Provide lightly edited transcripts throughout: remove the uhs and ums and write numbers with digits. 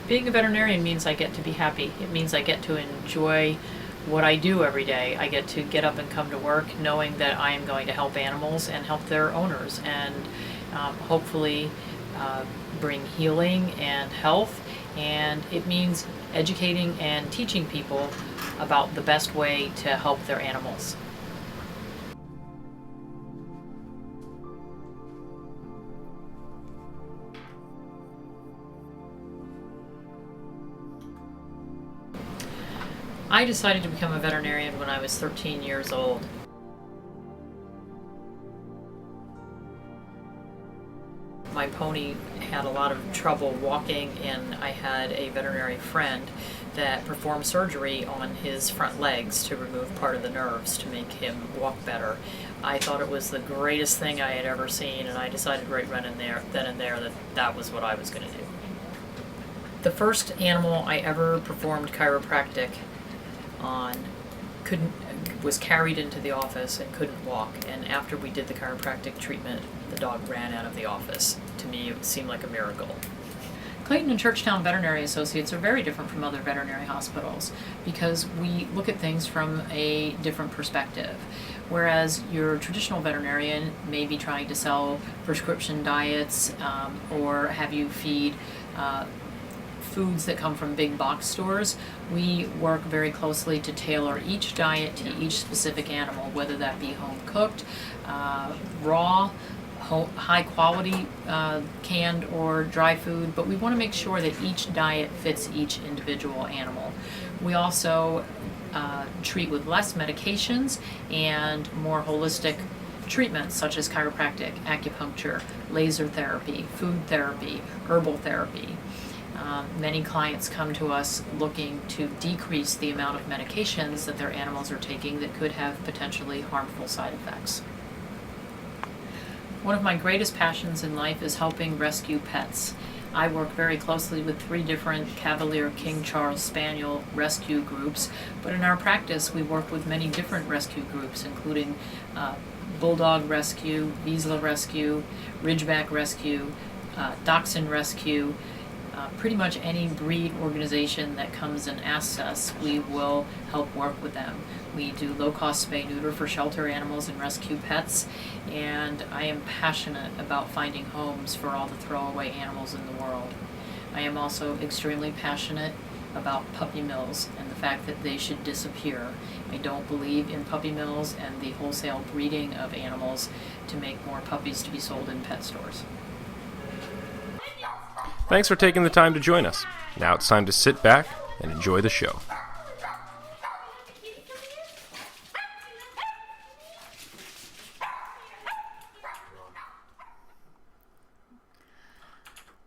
Being a veterinarian means I get to be happy. It means I get to enjoy what I do every day. I get to get up and come to work knowing that I am going to help animals and help their owners, and hopefully bring healing and health. And it means educating and teaching people about the best way to help their animals. I decided to become a veterinarian when I was 13 years old. My pony had a lot of trouble walking, and I had a veterinary friend that performed surgery on his front legs to remove part of the nerves to make him walk better. I thought it was the greatest thing I had ever seen, and I decided right then and there that that was what I was going to do. The first animal I ever performed chiropractic on was carried into the office and couldn't walk, and after we did the chiropractic treatment, the dog ran out of the office. To me, it seemed like a miracle. Clayton and Churchtown Veterinary Associates are very different from other veterinary hospitals because we look at things from a different perspective. Whereas your traditional veterinarian may be trying to sell prescription diets or have you feed foods that come from big box stores, we work very closely to tailor each diet to each specific animal, whether that be home cooked, raw, high quality canned or dry food, but we want to make sure that each diet fits each individual animal. We also treat with less medications and more holistic treatments such as chiropractic, acupuncture, laser therapy, food therapy, herbal therapy. Many clients come to us looking to decrease the amount of medications that their animals are taking that could have potentially harmful side effects. One of my greatest passions in life is helping rescue pets. I work very closely with 3 different Cavalier King Charles Spaniel rescue groups, but in our practice we work with many different rescue groups, including Bulldog Rescue, Vizsla Rescue, Ridgeback Rescue, Dachshund Rescue. Pretty much any breed organization that comes and asks us, we will help work with them. We do low-cost spay-neuter for shelter animals and rescue pets, and I am passionate about finding homes for all the throwaway animals in the world. I am also extremely passionate about puppy mills and the fact that they should disappear. I don't believe in puppy mills and the wholesale breeding of animals to make more puppies to be sold in pet stores. Thanks for taking the time to join us. Now it's time to sit back and enjoy the show.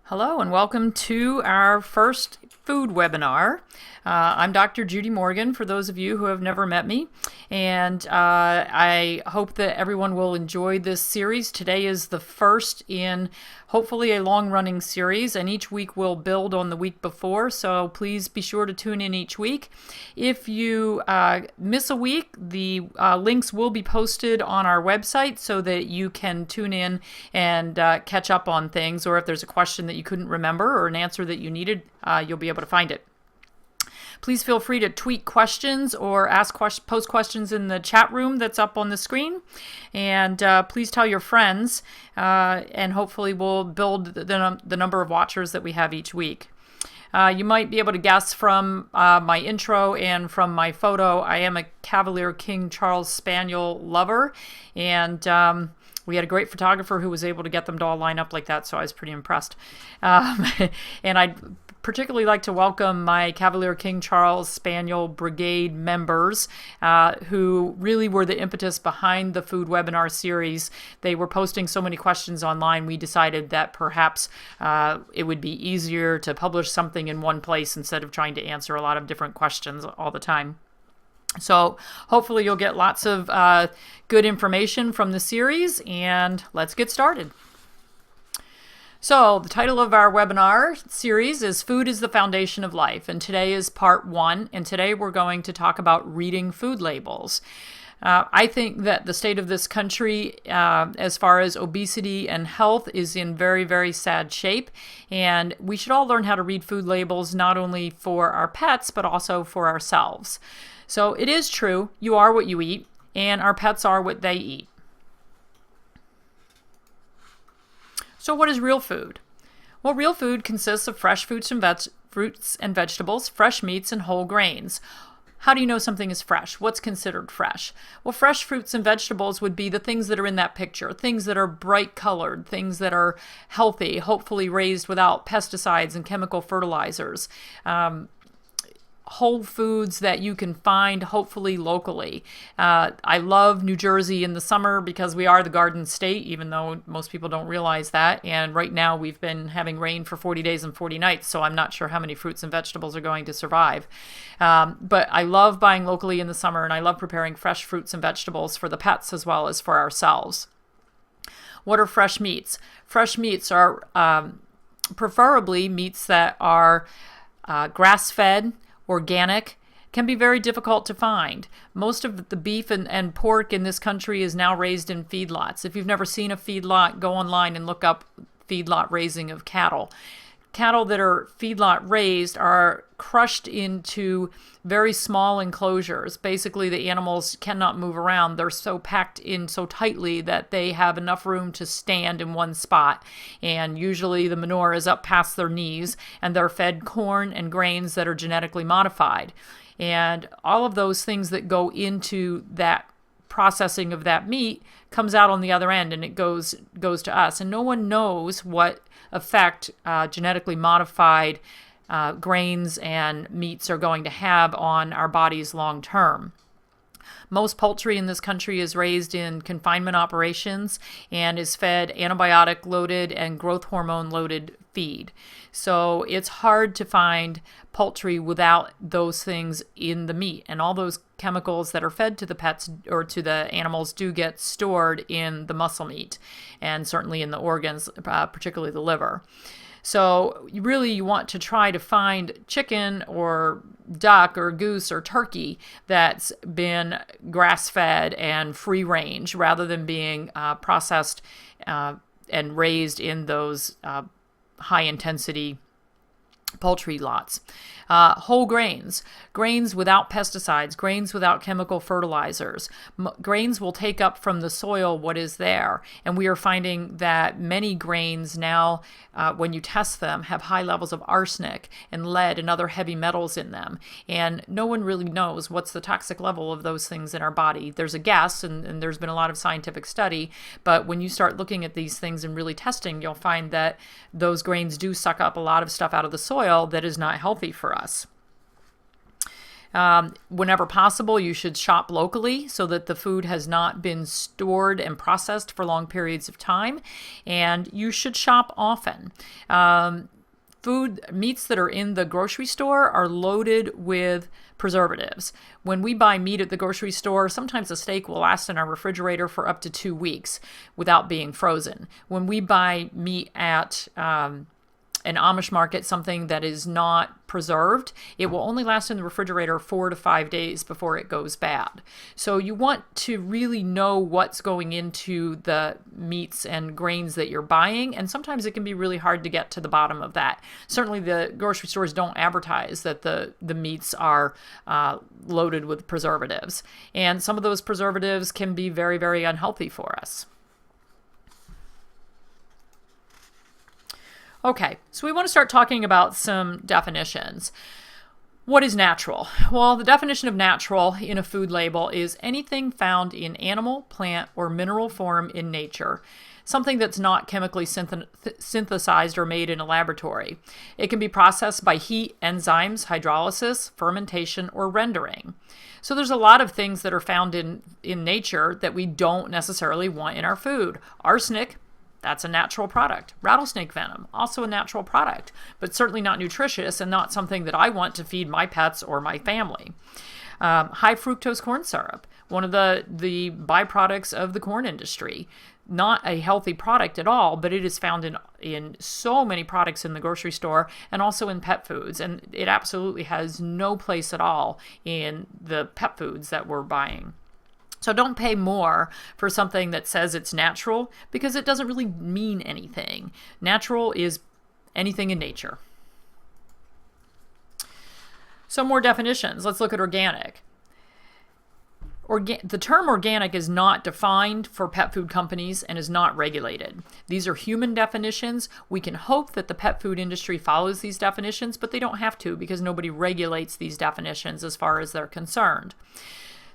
Hello and welcome to our first food webinar. I'm Dr. Judy Morgan, for those of you who have never met me, and I hope that everyone will enjoy this series. Today is the first in hopefully a long-running series, and each week will build on the week before, so please be sure to tune in each week. If you miss a week, the links will be posted on our website so that you can tune in and catch up on things, or if there's a question that you couldn't remember or an answer that you needed, you'll be able to find it. Please feel free to tweet questions or post questions in the chat room that's up on the screen. And please tell your friends, and hopefully we'll build the number of watchers that we have each week. You might be able to guess from my intro and from my photo, I am a Cavalier King Charles Spaniel lover. And we had a great photographer who was able to get them to all line up like that, so I was pretty impressed. And I'd particularly like to welcome my Cavalier King Charles Spaniel Brigade members who really were the impetus behind the food webinar series. They were posting so many questions online, we decided that perhaps it would be easier to publish something in one place instead of trying to answer a lot of different questions all the time. So hopefully you'll get lots of good information from the series, and let's get started. So the title of our webinar series is Food is the Foundation of Life, and today is part 1, and today we're going to talk about reading food labels. I think that the state of this country, as far as obesity and health, is in very, very sad shape. And we should all learn how to read food labels, not only for our pets, but also for ourselves. So it is true, you are what you eat, and our pets are what they eat. So what is real food? Well, real food consists of fresh fruits and vegetables, fresh meats, and whole grains. How do you know something is fresh? What's considered fresh? Well, fresh fruits and vegetables would be the things that are in that picture, things that are bright colored, things that are healthy, hopefully raised without pesticides and chemical fertilizers. Whole foods that you can find hopefully locally. I love New Jersey in the summer because we are the Garden State, even though most people don't realize that. And right now we've been having rain for 40 days and 40 nights, so I'm not sure how many fruits and vegetables are going to survive. But I love buying locally in the summer, and I love preparing fresh fruits and vegetables for the pets as well as for ourselves. What are fresh meats? Fresh meats are preferably meats that are grass-fed, organic, can be very difficult to find. Most of the beef and pork in this country is now raised in feedlots. If you've never seen a feedlot, go online and look up feedlot raising of cattle. Cattle that are feedlot raised are crushed into very small enclosures. Basically, the animals cannot move around. They're so packed in so tightly that they have enough room to stand in one spot. And usually the manure is up past their knees, and they're fed corn and grains that are genetically modified. And all of those things that go into that processing of that meat comes out on the other end, and it goes to us. And no one knows what effect genetically modified grains and meats are going to have on our bodies long term. Most poultry in this country is raised in confinement operations and is fed antibiotic-loaded and growth hormone-loaded feed. So it's hard to find poultry without those things in the meat. And all those chemicals that are fed to the pets or to the animals do get stored in the muscle meat and certainly in the organs, particularly the liver. So you want to try to find chicken or duck or goose or turkey that's been grass-fed and free-range rather than being processed and raised in those high-intensity poultry lots. Whole grains without pesticides, grains without chemical fertilizers. Grains will take up from the soil what is there. And we are finding that many grains now, when you test them, have high levels of arsenic and lead and other heavy metals in them. And no one really knows what's the toxic level of those things in our body. There's a guess, and there's been a lot of scientific study, but when you start looking at these things and really testing, you'll find that those grains do suck up a lot of stuff out of the soil that is not healthy for us. Whenever possible, you should shop locally so that the food has not been stored and processed for long periods of time, and you should shop often. Meats that are in the grocery store are loaded with preservatives. When we buy meat at the grocery store, sometimes a steak will last in our refrigerator for up to 2 weeks without being frozen. When we buy meat at an Amish market, something that is not preserved, it will only last in the refrigerator 4 to 5 days before it goes bad. So you want to really know what's going into the meats and grains that you're buying, and sometimes it can be really hard to get to the bottom of that. Certainly the grocery stores don't advertise that the meats are loaded with preservatives, and some of those preservatives can be very, very unhealthy for us. Okay, so we want to start talking about some definitions. What is natural? Well, the definition of natural in a food label is anything found in animal, plant, or mineral form in nature. Something that's not chemically synthesized or made in a laboratory. It can be processed by heat, enzymes, hydrolysis, fermentation, or rendering. So there's a lot of things that are found in nature that we don't necessarily want in our food. Arsenic, that's a natural product. Rattlesnake venom, also a natural product, but certainly not nutritious and not something that I want to feed my pets or my family. High fructose corn syrup, one of the byproducts of the corn industry. Not a healthy product at all, but it is found in so many products in the grocery store and also in pet foods. And it absolutely has no place at all in the pet foods that we're buying. So don't pay more for something that says it's natural, because it doesn't really mean anything. Natural is anything in nature. So more definitions. Let's look at organic. The term organic is not defined for pet food companies and is not regulated. These are human definitions. We can hope that the pet food industry follows these definitions, but they don't have to, because nobody regulates these definitions as far as they're concerned.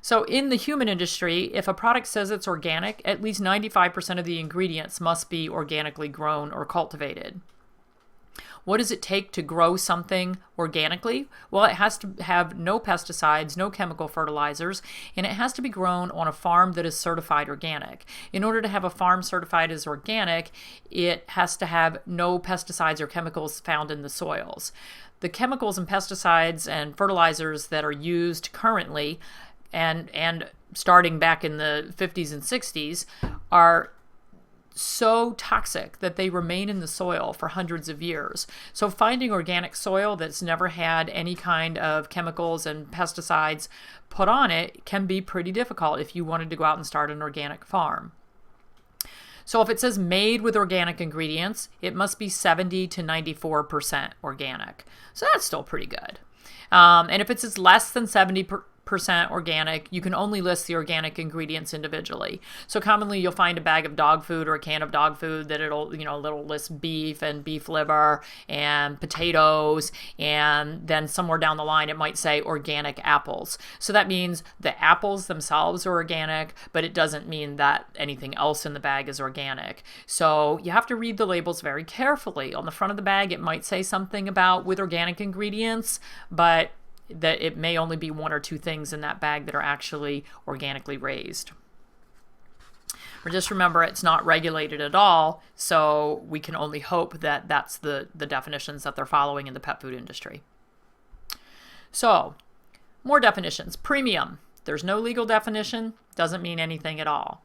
So in the human industry, if a product says it's organic, at least 95% of the ingredients must be organically grown or cultivated. What does it take to grow something organically? Well, it has to have no pesticides, no chemical fertilizers, and it has to be grown on a farm that is certified organic. In order to have a farm certified as organic, it has to have no pesticides or chemicals found in the soils. The chemicals and pesticides and fertilizers that are used currently and starting back in the 50s and 60s are so toxic that they remain in the soil for hundreds of years. So finding organic soil that's never had any kind of chemicals and pesticides put on it can be pretty difficult if you wanted to go out and start an organic farm. So if it says made with organic ingredients, it must be 70 to 94% organic. So that's still pretty good. And if it says less than 70% organic, you can only list the organic ingredients individually. So commonly you'll find a bag of dog food or a can of dog food that it'll list beef and beef liver and potatoes, and then somewhere down the line it might say organic apples. So that means the apples themselves are organic, but it doesn't mean that anything else in the bag is organic. So you have to read the labels very carefully. On the front of the bag it might say something about with organic ingredients, but that it may only be one or two things in that bag that are actually organically raised. Or just remember, it's not regulated at all, so we can only hope that that's the definitions that they're following in the pet food industry. So, more definitions. Premium. There's no legal definition, doesn't mean anything at all.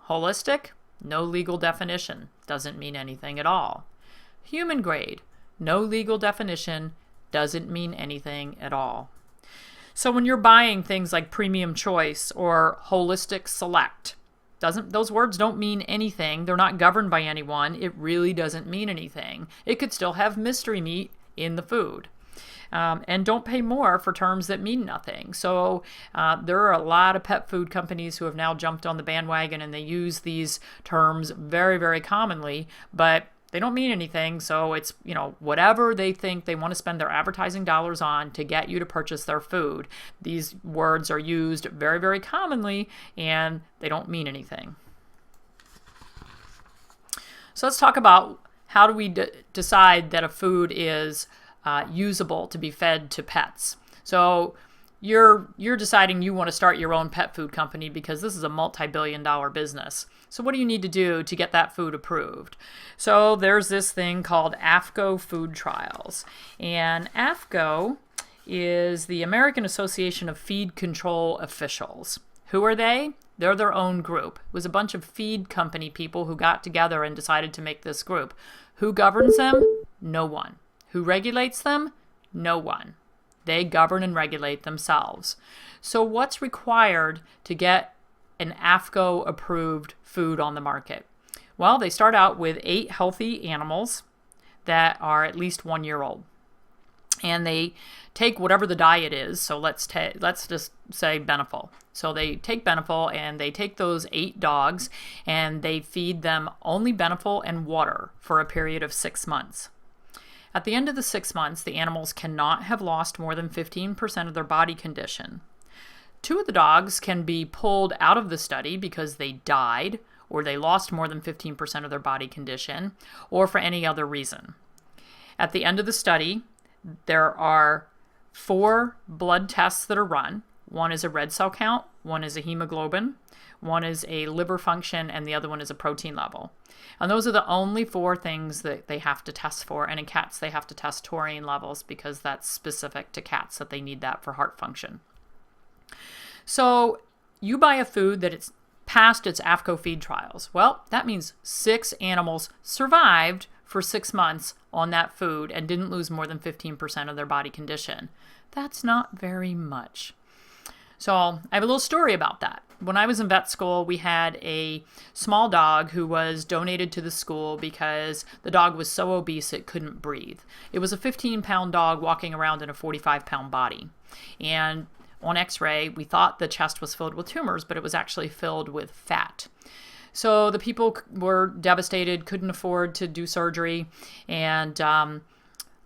Holistic. No legal definition, doesn't mean anything at all. Human grade. No legal definition, doesn't mean anything at all. So when you're buying things like premium choice or holistic select, those words don't mean anything. They're not governed by anyone. It really doesn't mean anything. It could still have mystery meat in the food. And don't pay more for terms that mean nothing. So there are a lot of pet food companies who have now jumped on the bandwagon, and they use these terms very, very commonly, but they don't mean anything. So it's, whatever they think they want to spend their advertising dollars on to get you to purchase their food. These words are used very, very commonly, and they don't mean anything. So let's talk about how do we decide that a food is usable to be fed to pets. So you're deciding you want to start your own pet food company because this is a multi-billion-dollar business. So what do you need to do to get that food approved? So there's this thing called AAFCO food trials. And AAFCO is the American Association of Feed Control Officials. Who are they? They're their own group. It was a bunch of feed company people who got together and decided to make this group. Who governs them? No one. Who regulates them? No one. They govern and regulate themselves. So what's required to get an AAFCO approved food on the market? Well, they start out with 8 healthy animals that are at least 1 year old. And they take whatever the diet is. So let's just say Beneful. So they take Beneful and they take those 8 dogs and they feed them only Beneful and water for a period of 6 months. At the end of the 6 months, the animals cannot have lost more than 15% of their body condition. 2 of the dogs can be pulled out of the study because they died, or they lost more than 15% of their body condition, or for any other reason. At the end of the study, there are 4 blood tests that are run. One is a red cell count, one is a hemoglobin, one is a liver function, and the other one is a protein level. And those are the only 4 things that they have to test for. And in cats, they have to test taurine levels because that's specific to cats, that they need that for heart function. So you buy a food that it's passed its AAFCO feed trials. Well, that means 6 animals survived for 6 months on that food and didn't lose more than 15% of their body condition. That's not very much. So I have a little story about that. When I was in vet school, we had a small dog who was donated to the school because the dog was so obese it couldn't breathe. It was a 15-pound dog walking around in a 45-pound body. And on x-ray, we thought the chest was filled with tumors, but it was actually filled with fat. So the people were devastated, couldn't afford to do surgery, and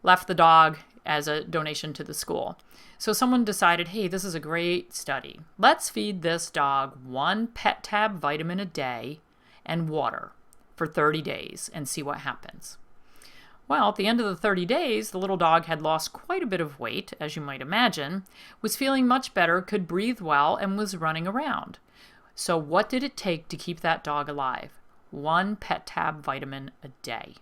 left the dog as a donation to the school. So someone decided, hey, this is a great study. Let's feed this dog 1 pet tab vitamin a day and water for 30 days and see what happens. Well, at the end of the 30 days, the little dog had lost quite a bit of weight, as you might imagine, was feeling much better, could breathe well, and was running around. So what did it take to keep that dog alive? 1 pet tab vitamin a day.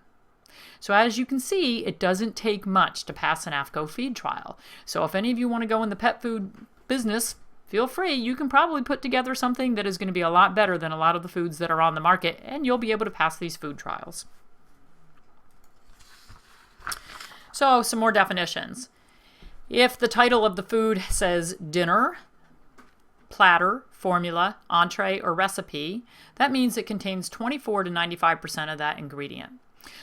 So as you can see, it doesn't take much to pass an AAFCO feed trial. So if any of you want to go in the pet food business, feel free. You can probably put together something that is going to be a lot better than a lot of the foods that are on the market, and you'll be able to pass these food trials. So some more definitions. If the title of the food says dinner, platter, formula, entree, or recipe, that means it contains 24 to 95% of that ingredient.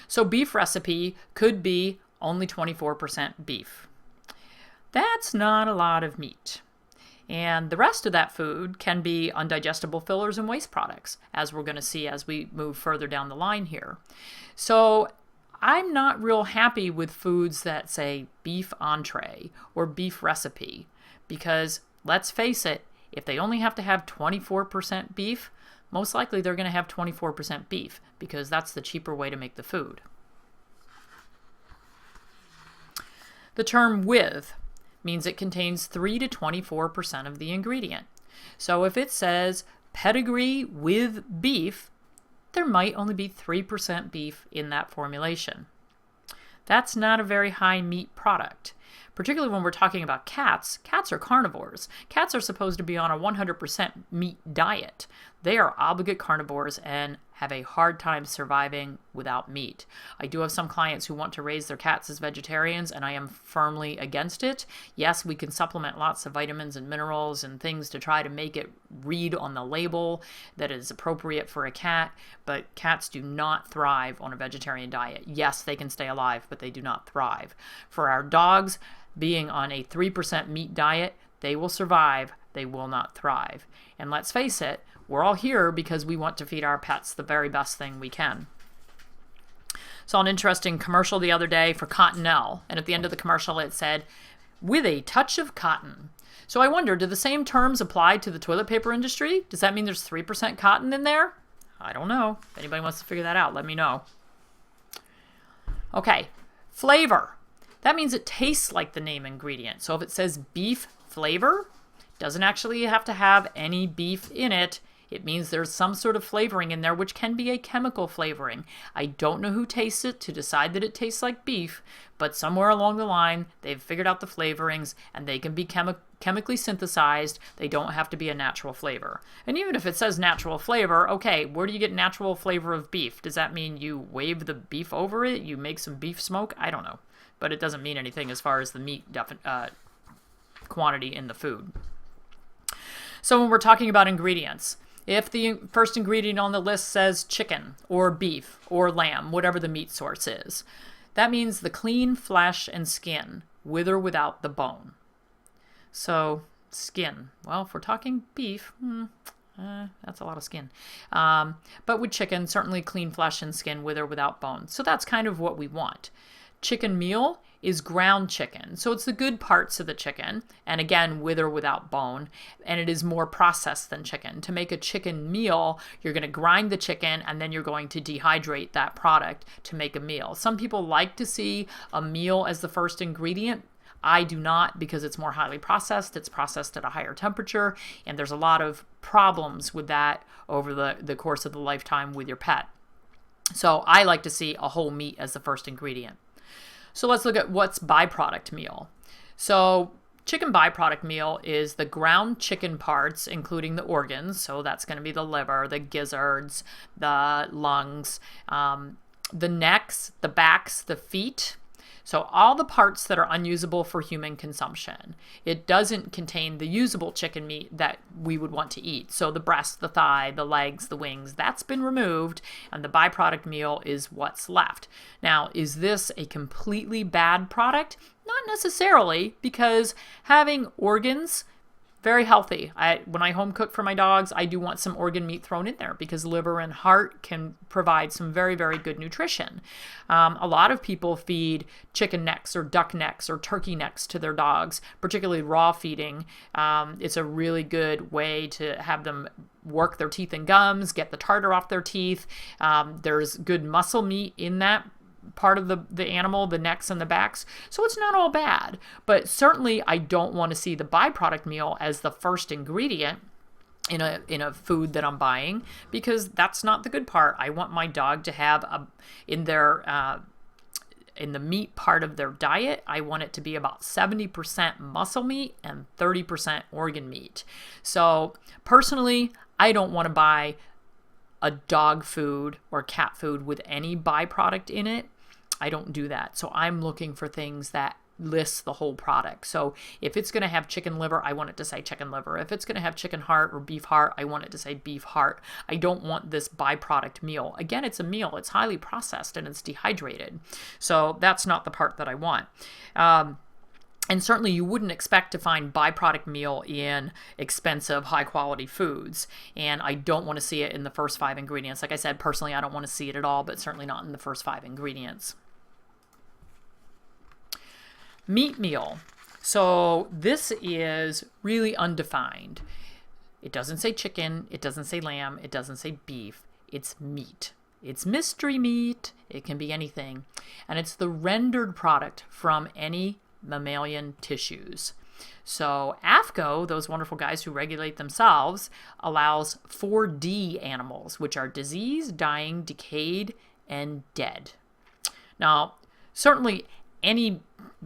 So beef recipe could be only 24% beef. That's not a lot of meat. And the rest of that food can be undigestible fillers and waste products, as we're going to see as we move further down the line here. So I'm not real happy with foods that say beef entree or beef recipe, because let's face it, if they only have to have 24% beef, most likely they're going to have 24% beef because that's the cheaper way to make the food. The term with means it contains 3 to 24% of the ingredient. So if it says pedigree with beef, there might only be 3% beef in that formulation. That's not a very high meat product. Particularly when we're talking about cats. Cats are carnivores. Cats are supposed to be on a 100% meat diet. They are obligate carnivores and have a hard time surviving without meat. I do have some clients who want to raise their cats as vegetarians, and I am firmly against it. Yes, we can supplement lots of vitamins and minerals and things to try to make it read on the label that is appropriate for a cat, but cats do not thrive on a vegetarian diet. Yes, they can stay alive, but they do not thrive. For our dogs, being on a 3% meat diet, they will survive, they will not thrive. And let's face it, we're all here because we want to feed our pets the very best thing we can. Saw an interesting commercial the other day for Cottonelle, and at the end of the commercial it said, with a touch of cotton. So I wonder, do the same terms apply to the toilet paper industry? Does that mean there's 3% cotton in there? I don't know. If anybody wants to figure that out, let me know. Okay, flavor. That means it tastes like the name ingredient. So if it says beef flavor, doesn't actually have to have any beef in it. It means there's some sort of flavoring in there, which can be a chemical flavoring. I don't know who tastes it to decide that it tastes like beef, but somewhere along the line, they've figured out the flavorings, and they can be chemically synthesized. They don't have to be a natural flavor. And even if it says natural flavor, okay, where do you get natural flavor of beef? Does that mean you wave the beef over it? You make some beef smoke? I don't know. But it doesn't mean anything as far as the meat quantity in the food. So when we're talking about ingredients, if the first ingredient on the list says chicken or beef or lamb, whatever the meat source is, that means the clean flesh and skin, with or without the bone. So skin, well, if we're talking beef, that's a lot of skin. But with chicken, certainly clean flesh and skin, with or without bone. So that's kind of what we want. Chicken meal is ground chicken. So it's the good parts of the chicken, and again, with or without bone, and it is more processed than chicken. To make a chicken meal, you're going to grind the chicken, and then you're going to dehydrate that product to make a meal. Some people like to see a meal as the first ingredient. I do not, because it's more highly processed. It's processed at a higher temperature, and there's a lot of problems with that over the course of the lifetime with your pet. So I like to see a whole meat as the first ingredient. So let's look at what's byproduct meal. So chicken byproduct meal is the ground chicken parts, including the organs. So that's going to be the liver, the gizzards, the lungs, the necks, the backs, the feet. So all the parts that are unusable for human consumption. It doesn't contain the usable chicken meat that we would want to eat. So the breast, the thigh, the legs, the wings, that's been removed, and the byproduct meal is what's left. Now, is this a completely bad product? Not necessarily, because having organs, very healthy. When I home cook for my dogs, I do want some organ meat thrown in there because liver and heart can provide some very, very good nutrition. A lot of people feed chicken necks or duck necks or turkey necks to their dogs, particularly raw feeding. It's a really good way to have them work their teeth and gums, get the tartar off their teeth. There's good muscle meat in that part of the animal, the necks and the backs. So it's not all bad, but certainly I don't want to see the byproduct meal as the first ingredient in a food that I'm buying, because that's not the good part. I want my dog to have in the meat part of their diet, I want it to be about 70% muscle meat and 30% organ meat. So personally, I don't want to buy a dog food or cat food with any byproduct in it. I don't do that. So I'm looking for things that list the whole product. So if it's going to have chicken liver, I want it to say chicken liver. If it's going to have chicken heart or beef heart, I want it to say beef heart. I don't want this byproduct meal. Again, it's a meal. It's highly processed and it's dehydrated. So that's not the part that I want. And certainly you wouldn't expect to find byproduct meal in expensive, high-quality foods. And I don't want to see it in the first 5 ingredients. Like I said, personally, I don't want to see it at all, but certainly not in the first 5 ingredients. Meat meal. So this is really undefined. It doesn't say chicken. It doesn't say lamb. It doesn't say beef. It's meat. It's mystery meat. It can be anything. And it's the rendered product from any mammalian tissues. So AAFCO, those wonderful guys who regulate themselves, allows 4D animals, which are diseased, dying, decayed, and dead. Now, certainly any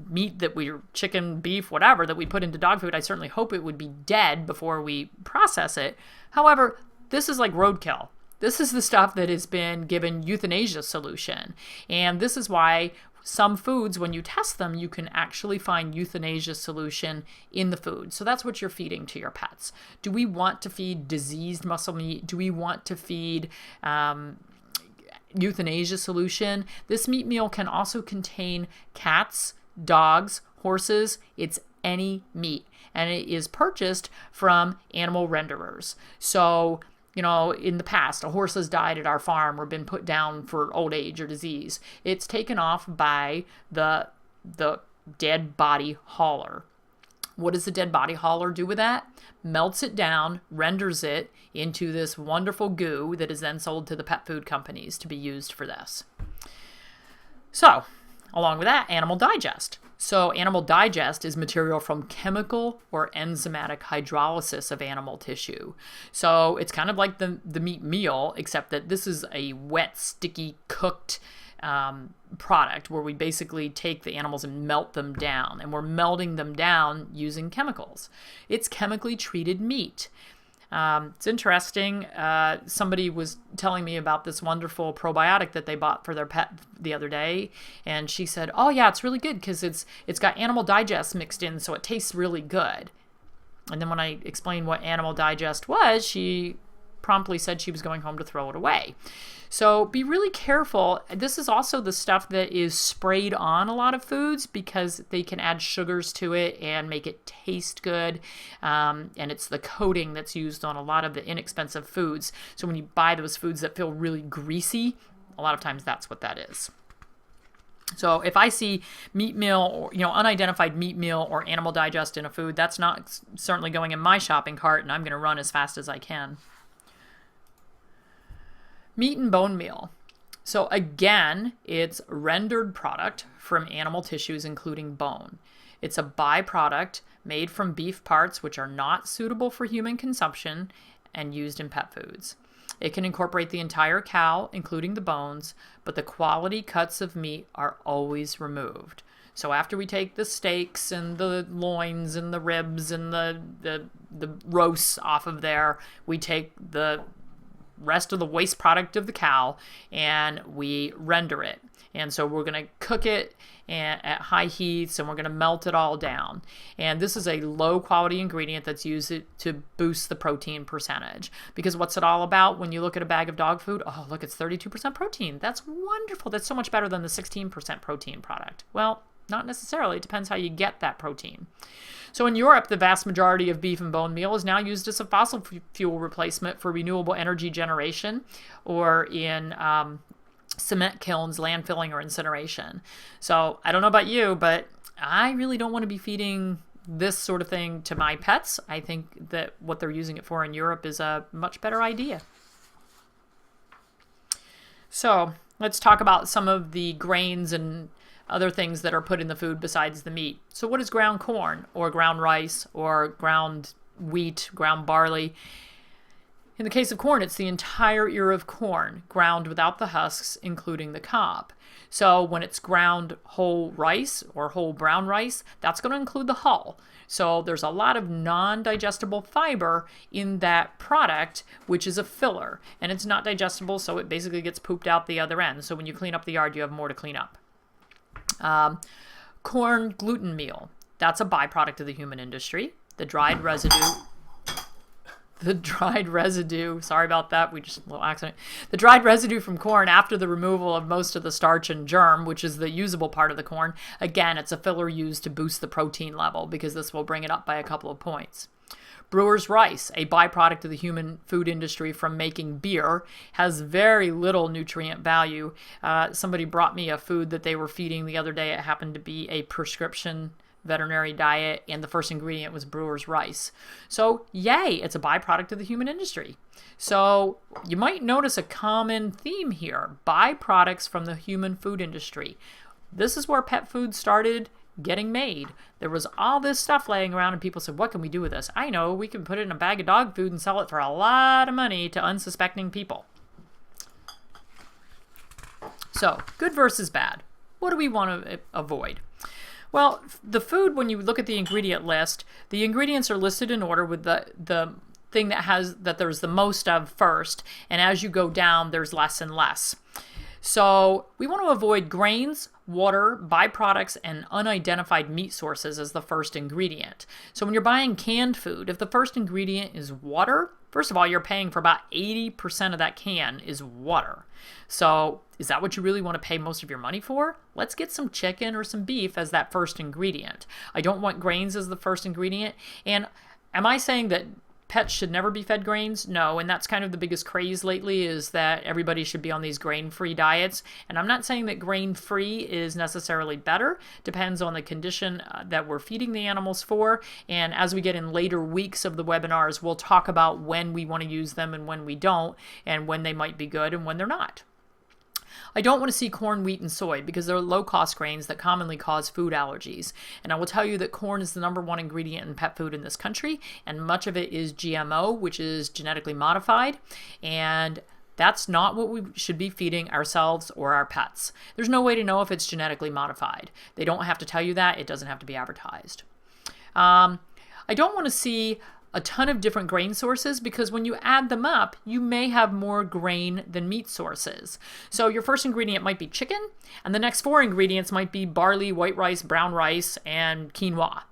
meat that chicken, beef, whatever, that we put into dog food, I certainly hope it would be dead before we process it. However, this is like roadkill. This is the stuff that has been given euthanasia solution. And this is why some foods, when you test them, you can actually find euthanasia solution in the food. So that's what you're feeding to your pets. Do we want to feed diseased muscle meat? Do we want to feed euthanasia solution? This meat meal can also contain cats, dogs, horses. It's any meat. And it is purchased from animal renderers. So in the past, a horse has died at our farm or been put down for old age or disease. It's taken off by the dead body hauler. What does the dead body hauler do with that? Melts it down, renders it into this wonderful goo that is then sold to the pet food companies to be used for this. So, along with that, Animal Digest. So Animal Digest is material from chemical or enzymatic hydrolysis of animal tissue. So it's kind of like the meat meal, except that this is a wet, sticky, cooked product where we basically take the animals and melt them down. And we're melting them down using chemicals. It's chemically treated meat. It's interesting. Somebody was telling me about this wonderful probiotic that they bought for their pet the other day, and she said, "Oh yeah, it's really good because it's got Animal Digest mixed in, so it tastes really good." And then when I explained what Animal Digest was, she promptly said she was going home to throw it away. So be really careful. This is also the stuff that is sprayed on a lot of foods because they can add sugars to it and make it taste good. And it's the coating that's used on a lot of the inexpensive foods. So when you buy those foods that feel really greasy, a lot of times that's what that is. So if I see meat meal or unidentified meat meal or Animal Digest in a food, that's not certainly going in my shopping cart, and I'm going to run as fast as I can. Meat and bone meal. So again, it's rendered product from animal tissues, including bone. It's a byproduct made from beef parts, which are not suitable for human consumption and used in pet foods. It can incorporate the entire cow, including the bones, but the quality cuts of meat are always removed. So after we take the steaks and the loins and the ribs and the roasts off of there, we take the rest of the waste product of the cow and we render it. And so we're going to cook it at high heats and we're going to melt it all down. And this is a low quality ingredient that's used to boost the protein percentage. Because what's it all about when you look at a bag of dog food? Oh, look, it's 32% protein. That's wonderful. That's so much better than the 16% protein product. Well, not necessarily. It depends how you get that protein. So in Europe, the vast majority of beef and bone meal is now used as a fossil fuel replacement for renewable energy generation or in cement kilns, landfilling, or incineration. So I don't know about you, but I really don't want to be feeding this sort of thing to my pets. I think that what they're using it for in Europe is a much better idea. So let's talk about some of the grains and other things that are put in the food besides the meat. So what is ground corn or ground rice or ground wheat, ground barley? In the case of corn, it's the entire ear of corn, ground without the husks, including the cob. So when it's ground whole rice or whole brown rice, that's going to include the hull. So there's a lot of non-digestible fiber in that product, which is a filler. And it's not digestible, so it basically gets pooped out the other end. So when you clean up the yard, you have more to clean up. Corn gluten meal, that's a byproduct of the human industry. The dried residue, sorry about that, we just a little accident. The dried residue from corn after the removal of most of the starch and germ, which is the usable part of the corn, again, it's a filler used to boost the protein level because this will bring it up by a couple of points. Brewer's rice, a byproduct of the human food industry from making beer, has very little nutrient value. Somebody brought me a food that they were feeding the other day. It happened to be a prescription veterinary diet, and the first ingredient was brewer's rice. So yay, it's a byproduct of the human industry. So you might notice a common theme here, byproducts from the human food industry. This is where pet food started getting made. There was all this stuff laying around and people said, what can we do with this? I know, we can put it in a bag of dog food and sell it for a lot of money to unsuspecting people. So, good versus bad. What do we want to avoid? Well, the food, when you look at the ingredient list, the ingredients are listed in order with the thing that there's the most of first, and as you go down, there's less and less. So we want to avoid grains, water, byproducts, and unidentified meat sources as the first ingredient. So when you're buying canned food, if the first ingredient is water, first of all, you're paying for about 80% of that can is water. So is that what you really want to pay most of your money for? Let's get some chicken or some beef as that first ingredient. I don't want grains as the first ingredient. And am I saying that pets should never be fed grains? No, and that's kind of the biggest craze lately is that everybody should be on these grain-free diets. And I'm not saying that grain-free is necessarily better. Depends on the condition that we're feeding the animals for. And as we get in later weeks of the webinars, we'll talk about when we want to use them and when we don't, and when they might be good and when they're not. I don't want to see corn, wheat, and soy because they're low-cost grains that commonly cause food allergies. And I will tell you that corn is the #1 ingredient in pet food in this country, and much of it is GMO, which is genetically modified, and that's not what we should be feeding ourselves or our pets. There's no way to know if it's genetically modified. They don't have to tell you that. It doesn't have to be advertised. I don't want to see a ton of different grain sources because when you add them up, you may have more grain than meat sources. So your first ingredient might be chicken, and the next 4 ingredients might be barley, white rice, brown rice, and quinoa.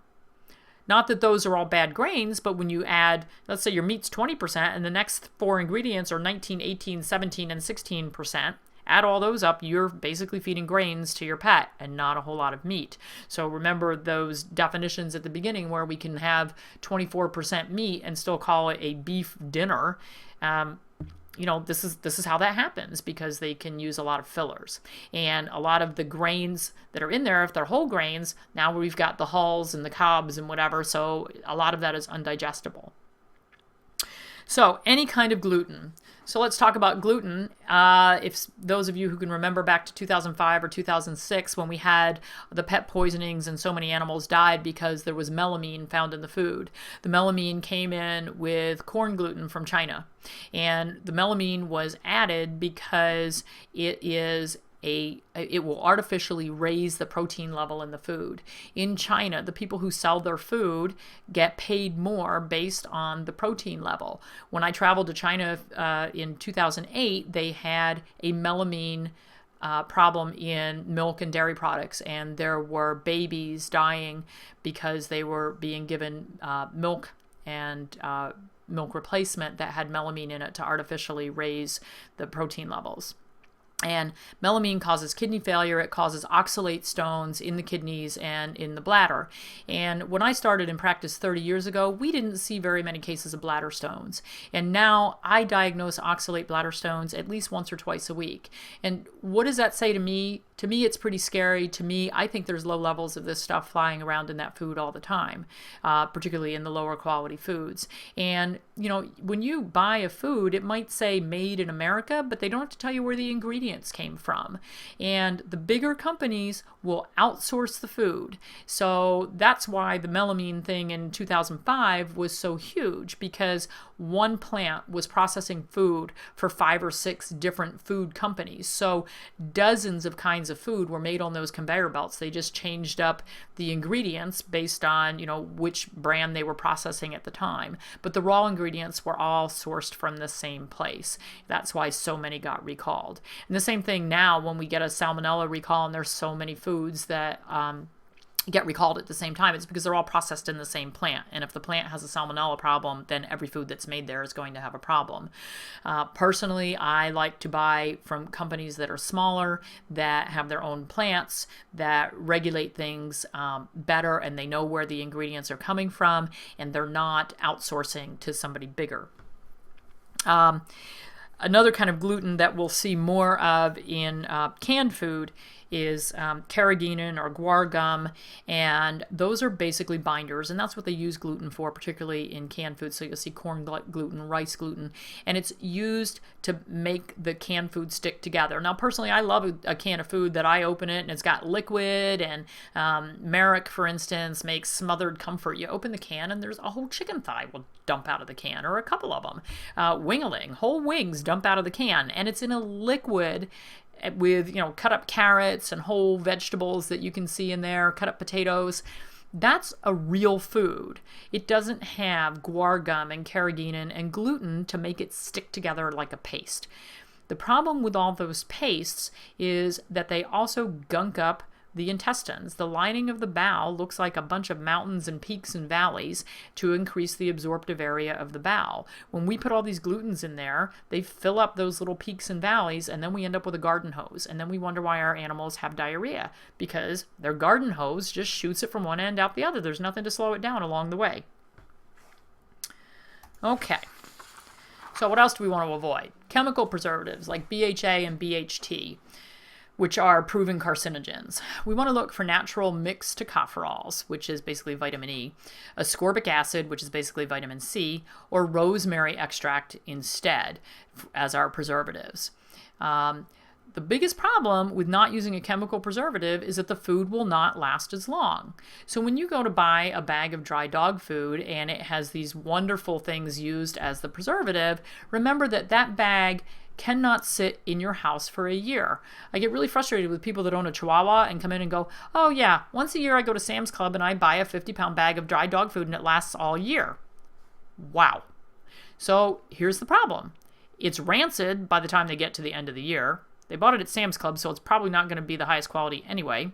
Not that those are all bad grains, but when you add, let's say your meat's 20%, and the next 4 ingredients are 19, 18, 17, and 16%, add all those up, you're basically feeding grains to your pet and not a whole lot of meat. So remember those definitions at the beginning where we can have 24% meat and still call it a beef dinner. This is how that happens because they can use a lot of fillers. And a lot of the grains that are in there, if they're whole grains, now we've got the hulls and the cobs and whatever, so a lot of that is undigestible. So any kind of gluten. So let's talk about gluten. If those of you who can remember back to 2005 or 2006 when we had the pet poisonings and so many animals died because there was melamine found in the food. The melamine came in with corn gluten from China. And the melamine was added because it is it will artificially raise the protein level in the food. In China, the people who sell their food get paid more based on the protein level. When I traveled to China in 2008, they had a melamine problem in milk and dairy products, and there were babies dying because they were being given milk and milk replacement that had melamine in it to artificially raise the protein levels. And melamine causes kidney failure. It causes oxalate stones in the kidneys and in the bladder. And when I started in practice 30 years ago, we didn't see very many cases of bladder stones. And now I diagnose oxalate bladder stones at least once or twice a week. And what does that say to me? To me, it's pretty scary. To me, I think there's low levels of this stuff flying around in that food all the time, particularly in the lower quality foods. And, when you buy a food, it might say made in America, but they don't have to tell you where the ingredients came from. And the bigger companies will outsource the food. So that's why the melamine thing in 2005 was so huge, because one plant was processing food for 5 or 6 different food companies. So dozens of kinds of food were made on those conveyor belts. They just changed up the ingredients based on, which brand they were processing at the time. But the raw ingredients were all sourced from the same place. That's why so many got recalled. And the same thing now when we get a salmonella recall, and there's so many foods that get recalled at the same time. It's because they're all processed in the same plant. And if the plant has a salmonella problem, then every food that's made there is going to have a problem. Personally, I like to buy from companies that are smaller, that have their own plants, that regulate things better, and they know where the ingredients are coming from, and they're not outsourcing to somebody bigger. Another kind of gluten that we'll see more of in canned food is carrageenan or guar gum, and those are basically binders, and that's what they use gluten for, particularly in canned food. So you'll see corn gluten, rice gluten, and it's used to make the canned food stick together. Now, personally, I love a can of food that I open it and it's got liquid, and Merrick, for instance, makes smothered comfort. You open the can and there's a whole chicken thigh will dump out of the can, or a couple of them. Wingling, whole wings dump out of the can, and it's in a liquid with, cut up carrots and whole vegetables that you can see in there, cut up potatoes. That's a real food. It doesn't have guar gum and carrageenan and gluten to make it stick together like a paste. The problem with all those pastes is that they also gunk up the intestines. The lining of the bowel looks like a bunch of mountains and peaks and valleys to increase the absorptive area of the bowel. When we put all these glutens in there, they fill up those little peaks and valleys, and then we end up with a garden hose. And then we wonder why our animals have diarrhea, because their garden hose just shoots it from one end out the other. There's nothing to slow it down along the way. Okay. So what else do we want to avoid? Chemical preservatives like BHA and BHT, which are proven carcinogens. We want to look for natural mixed tocopherols, which is basically vitamin E, ascorbic acid, which is basically vitamin C, or rosemary extract instead as our preservatives. The biggest problem with not using a chemical preservative is that the food will not last as long. So when you go to buy a bag of dry dog food and it has these wonderful things used as the preservative, remember that that bag cannot sit in your house for a year. I get really frustrated with people that own a Chihuahua and come in and go, oh yeah, once a year I go to Sam's Club and I buy a 50-pound bag of dry dog food and it lasts all year. Wow. So here's the problem. It's rancid by the time they get to the end of the year. They bought it at Sam's Club, so it's probably not going to be the highest quality anyway.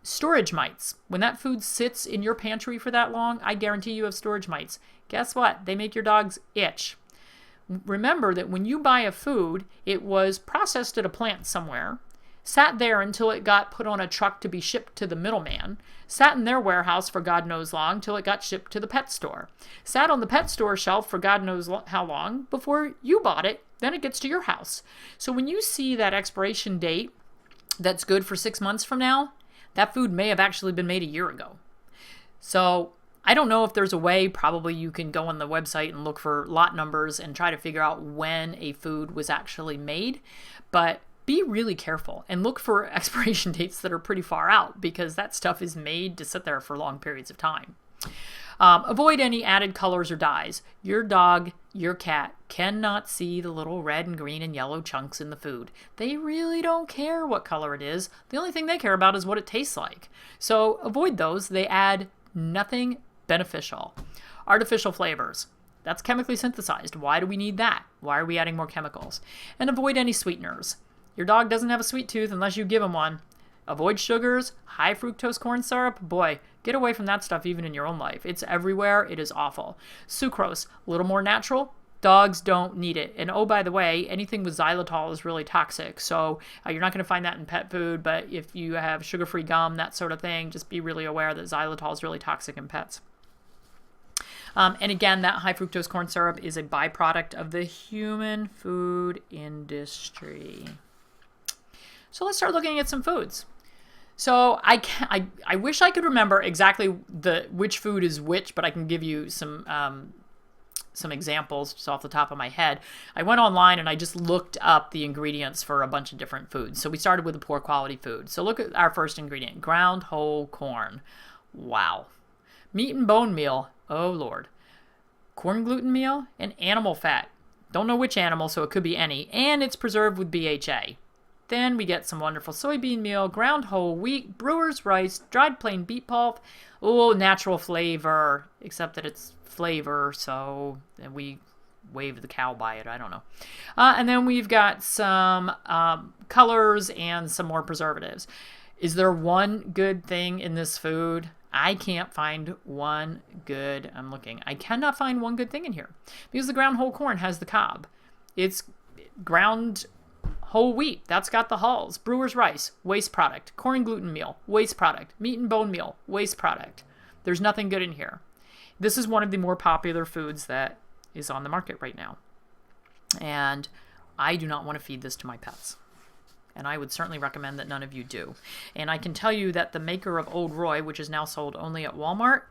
Storage mites. When that food sits in your pantry for that long, I guarantee you have storage mites. Guess what? They make your dogs itch. Remember that when you buy a food, it was processed at a plant somewhere, sat there until it got put on a truck to be shipped to the middleman, sat in their warehouse for God knows long till it got shipped to the pet store, sat on the pet store shelf for God knows how long before you bought it, then it gets to your house. So when you see that expiration date that's good for 6 months from now, that food may have actually been made a year ago. So I don't know if there's a way. Probably you can go on the website and look for lot numbers and try to figure out when a food was actually made. But be really careful and look for expiration dates that are pretty far out, because that stuff is made to sit there for long periods of time. Avoid any added colors or dyes. Your dog, your cat cannot see the little red and green and yellow chunks in the food. They really don't care what color it is. The only thing they care about is what it tastes like. So avoid those. They add nothing beneficial. Artificial flavors. That's chemically synthesized. Why do we need that? Why are we adding more chemicals? And avoid any sweeteners. Your dog doesn't have a sweet tooth unless you give him one. Avoid sugars, high fructose corn syrup. Boy, get away from that stuff even in your own life. It's everywhere. It is awful. Sucrose, a little more natural. Dogs don't need it. And oh, by the way, anything with xylitol is really toxic. So you're not going to find that in pet food, but if you have sugar-free gum, that sort of thing, just be really aware that xylitol is really toxic in pets. And again, that high fructose corn syrup is a byproduct of the human food industry. So let's start looking at some foods. So I wish I could remember exactly which food is which, but I can give you some examples just off the top of my head. I went online and I just looked up the ingredients for a bunch of different foods. So we started with a poor quality food. So look at our first ingredient, ground whole corn. Wow. Meat and bone meal. Oh, Lord. Corn gluten meal and animal fat. Don't know which animal, so it could be any. And it's preserved with BHA. Then we get some wonderful soybean meal, ground whole wheat, brewer's rice, dried plain beet pulp. Oh, natural flavor, except that it's flavor, so we waved the cow by it. I don't know. And then we've got some colors and some more preservatives. Is there one good thing in this food? I can't find one good. I'm looking. I cannot find one good thing in here because the ground whole corn has the cob. It's ground whole wheat, that's got the hulls. Brewer's rice, waste product. Corn gluten meal, waste product. Meat and bone meal, waste product. There's nothing good in here. This is one of the more popular foods that is on the market right now. And I do not want to feed this to my pets. And I would certainly recommend that none of you do. And I can tell you that the maker of Old Roy, which is now sold only at Walmart,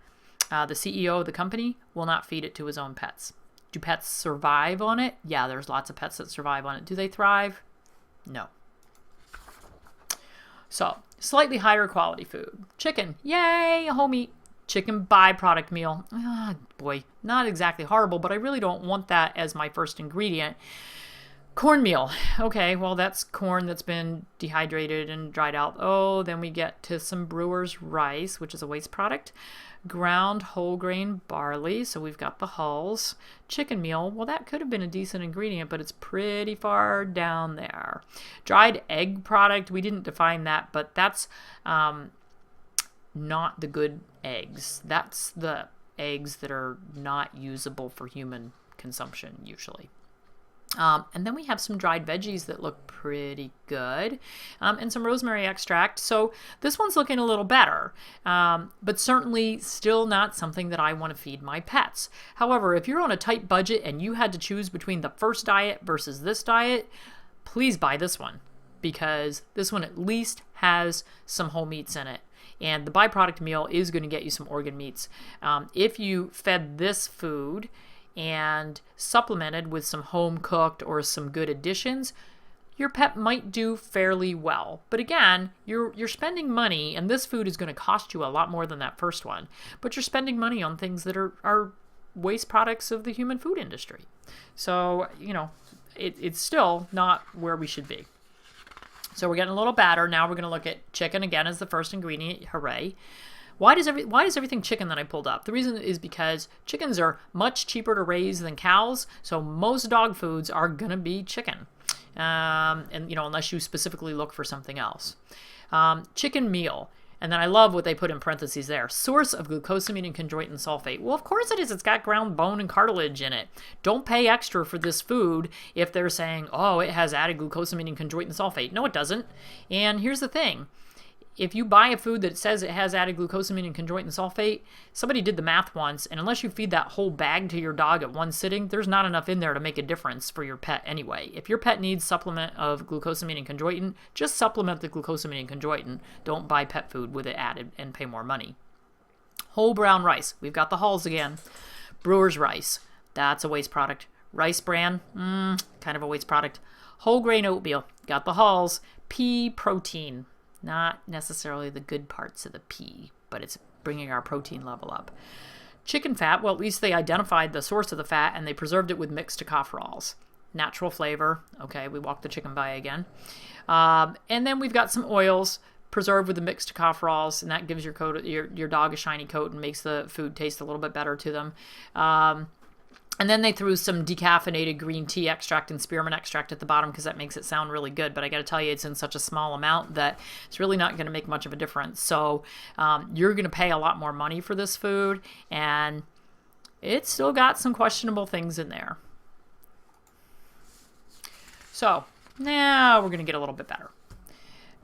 the CEO of the company will not feed it to his own pets. Do pets survive on it? Yeah, there's lots of pets that survive on it. Do they thrive? No. So, slightly higher quality food. Chicken. Yay, whole meat. Chicken byproduct meal. Ah, boy, not exactly horrible, but I really don't want that as my first ingredient. Cornmeal. Okay, well, that's corn that's been dehydrated and dried out. Oh, then we get to some brewer's rice, which is a waste product. Ground whole grain barley, so we've got the hulls. Chicken meal, well, that could have been a decent ingredient, but it's pretty far down there. Dried egg product, we didn't define that, but that's not the good eggs. That's the eggs that are not usable for human consumption, usually. And then we have some dried veggies that look pretty good, and some rosemary extract. So this one's looking a little better, but certainly still not something that I want to feed my pets. However, if you're on a tight budget and you had to choose between the first diet versus this diet, please buy this one, because this one at least has some whole meats in it. And the byproduct meal is going to get you some organ meats. If you fed this food and supplemented with some home cooked or some good additions, your pet might do fairly well. But again, you're spending money, and this food is going to cost you a lot more than that first one. But you're spending money on things that are waste products of the human food industry. So, it's still not where we should be. So we're getting a little better. Now we're going to look at chicken again as the first ingredient. Hooray. Why does everything chicken that I pulled up? The reason is because chickens are much cheaper to raise than cows, so most dog foods are going to be chicken. Unless you specifically look for something else. Chicken meal. And then I love what they put in parentheses there. Source of glucosamine and chondroitin sulfate. Well, of course it is. It's got ground bone and cartilage in it. Don't pay extra for this food if they're saying, oh, it has added glucosamine and chondroitin sulfate. No, it doesn't. And here's the thing. If you buy a food that says it has added glucosamine and chondroitin sulfate, somebody did the math once, and unless you feed that whole bag to your dog at one sitting, there's not enough in there to make a difference for your pet anyway. If your pet needs supplement of glucosamine and chondroitin, just supplement the glucosamine and chondroitin. Don't buy pet food with it added and pay more money. Whole brown rice. We've got the hulls again. Brewer's rice. That's a waste product. Rice bran. Kind of a waste product. Whole grain oatmeal. Got the hulls. Pea protein. Not necessarily the good parts of the pea, but it's bringing our protein level up. Chicken fat, well, at least they identified the source of the fat and they preserved it with mixed tocopherols. Natural flavor. Okay, we walked the chicken by again. And then we've got some oils preserved with the mixed tocopherols, and that gives your dog a shiny coat and makes the food taste a little bit better to them. And then they threw some decaffeinated green tea extract and spearmint extract at the bottom because that makes it sound really good. But I got to tell you, it's in such a small amount that it's really not going to make much of a difference. So you're going to pay a lot more money for this food, and it's still got some questionable things in there. So now we're going to get a little bit better.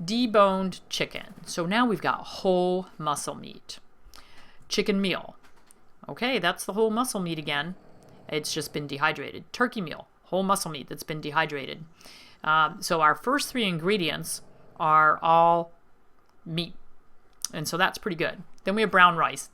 Deboned chicken. So now we've got whole muscle meat. Chicken meal. Okay, that's the whole muscle meat again. It's just been dehydrated. Turkey meal, whole muscle meat that's been dehydrated. So our first three ingredients are all meat. And so that's pretty good. Then we have brown rice.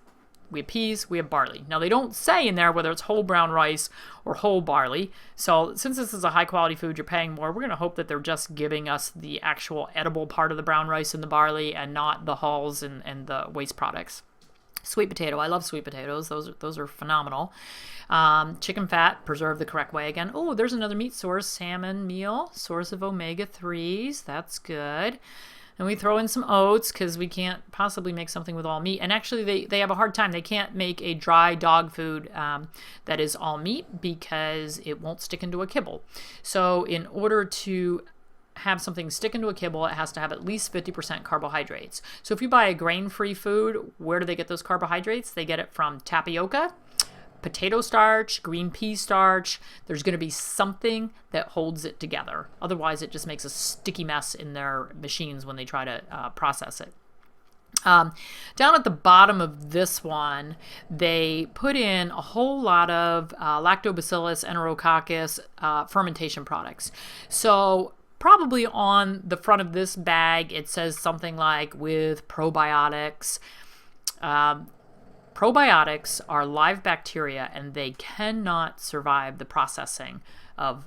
We have peas, we have barley. Now they don't say in there whether it's whole brown rice or whole barley. So since this is a high quality food, you're paying more. We're going to hope that they're just giving us the actual edible part of the brown rice and the barley and not the hulls and the waste products. Sweet potato. I love sweet potatoes. Those are phenomenal. Chicken fat, preserved the correct way again. Oh, there's another meat source. Salmon meal, source of omega-3s. That's good. And we throw in some oats because we can't possibly make something with all meat. And actually, they have a hard time. They can't make a dry dog food that is all meat because it won't stick into a kibble. So in order to have something stick into a kibble, it has to have at least 50% carbohydrates. So if you buy a grain-free food, where do they get those carbohydrates? They get it from tapioca, potato starch, green pea starch. There's going to be something that holds it together. Otherwise, it just makes a sticky mess in their machines when they try to process it. Down at the bottom of this one, they put in a whole lot of lactobacillus enterococcus fermentation products. So probably on the front of this bag, it says something like with probiotics. Probiotics are live bacteria and they cannot survive the processing of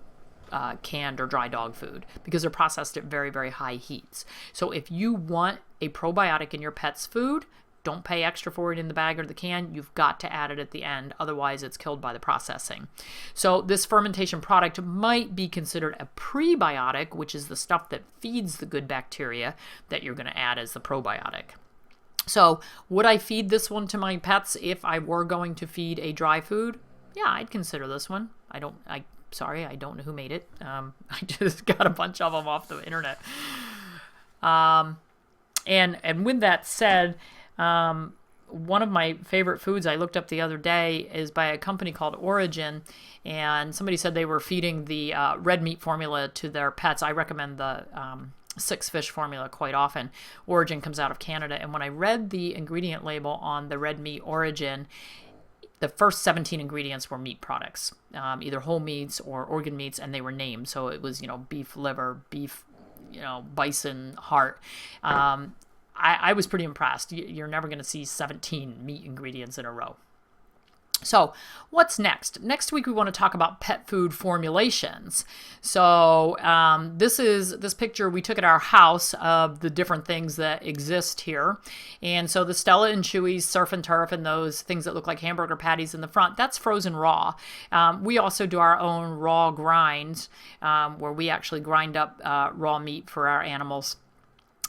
canned or dry dog food because they're processed at very, very high heats. So if you want a probiotic in your pet's food, don't pay extra for it in the bag or the can. You've got to add it at the end. Otherwise, it's killed by the processing. So this fermentation product might be considered a prebiotic, which is the stuff that feeds the good bacteria that you're going to add as the probiotic. So would I feed this one to my pets if I were going to feed a dry food? Yeah, I'd consider this one. I don't know who made it. I just got a bunch of them off the internet. And with that said, one of my favorite foods I looked up the other day is by a company called Origin, and somebody said they were feeding the red meat formula to their pets. I recommend the 6-fish formula quite often. Origin comes out of Canada, and when I read the ingredient label on the red meat Origin, the first 17 ingredients were meat products, either whole meats or organ meats, and they were named. So it was, beef liver, beef, bison heart. I was pretty impressed. You're never going to see 17 meat ingredients in a row. So what's next? Next week, we want to talk about pet food formulations. So this picture we took at our house of the different things that exist here. And so the Stella and Chewy's Surf and Turf and those things that look like hamburger patties in the front, that's frozen raw. We also do our own raw grinds where we actually grind up raw meat for our animals.